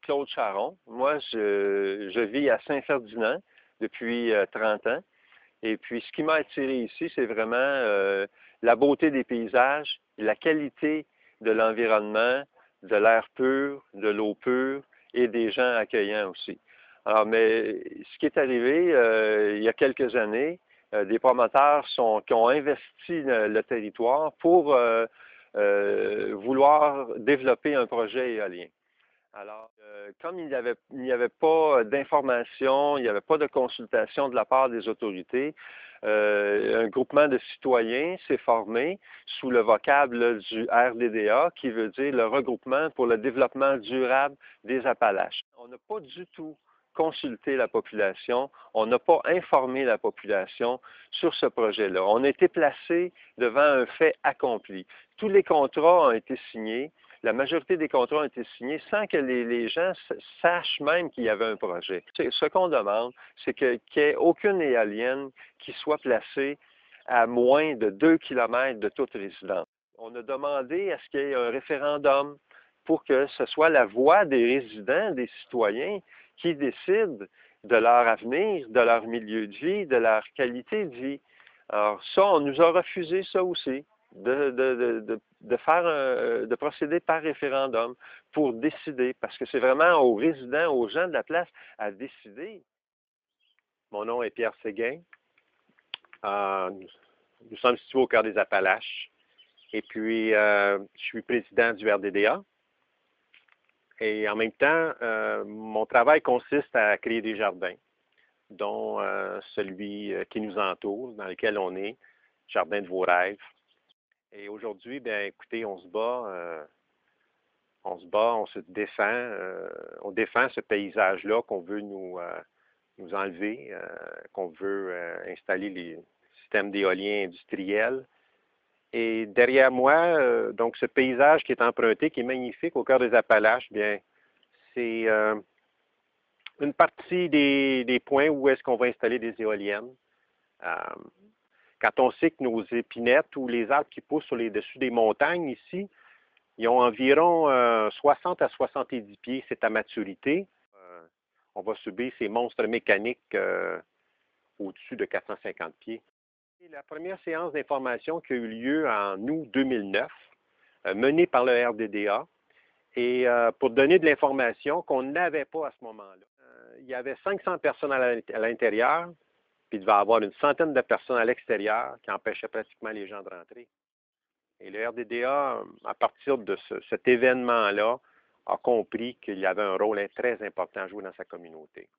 Claude Charon. Moi, je vis à Saint-Ferdinand depuis 30 ans. Et puis, ce qui m'a attiré ici, c'est vraiment la beauté des paysages, la qualité de l'environnement, de l'air pur, de l'eau pure et des gens accueillants aussi. Alors, mais ce qui est arrivé il y a quelques années, des promoteurs qui ont investi le territoire pour vouloir développer un projet éolien. Alors, comme il n'y avait pas d'information, il n'y avait pas de consultation de la part des autorités, un groupement de citoyens s'est formé sous le vocable là, du RDDA, qui veut dire le regroupement pour le développement durable des Appalaches. On n'a pas du tout consulté la population, on n'a pas informé la population sur ce projet-là. On a été placé devant un fait accompli. Tous les contrats ont été signés. La majorité des contrats ont été signés sans que les gens sachent même qu'il y avait un projet. Ce qu'on demande, c'est qu'il n'y ait aucune éolienne qui soit placée à moins de 2 kilomètres de toute résidence. On a demandé à ce qu'il y ait un référendum pour que ce soit la voix des résidents, des citoyens, qui décident de leur avenir, de leur milieu de vie, de leur qualité de vie. Alors ça, on nous a refusé ça aussi. De procéder par référendum pour décider, parce que c'est vraiment aux résidents, aux gens de la place à décider. Mon nom est Pierre Séguin. Nous sommes situés au cœur des Appalaches. Et puis, je suis président du RDDA. Et en même temps, mon travail consiste à créer des jardins, dont celui qui nous entoure, dans lequel on est, Jardin de vos rêves. Et aujourd'hui, bien, écoutez, on se bat, on se défend, on défend ce paysage-là qu'on veut nous enlever, qu'on veut installer les systèmes d'éolien industriels. Et derrière moi, donc ce paysage qui est emprunté, qui est magnifique au cœur des Appalaches, bien, c'est une partie des points où est-ce qu'on va installer des éoliennes. Quand on sait que nos épinettes ou les arbres qui poussent sur les dessus des montagnes ici, ils ont environ 60 à 70 pieds, c'est à maturité. On va subir ces monstres mécaniques au-dessus de 450 pieds. Et la première séance d'information qui a eu lieu en août 2009, menée par le RDDA, et pour donner de l'information qu'on n'avait pas à ce moment-là. Il y avait 500 personnes à l'intérieur, puis il devait y avoir une centaine de personnes à l'extérieur qui empêchaient pratiquement les gens de rentrer. Et le RDDA, à partir de cet événement-là, a compris qu'il y avait un rôle très important à jouer dans sa communauté.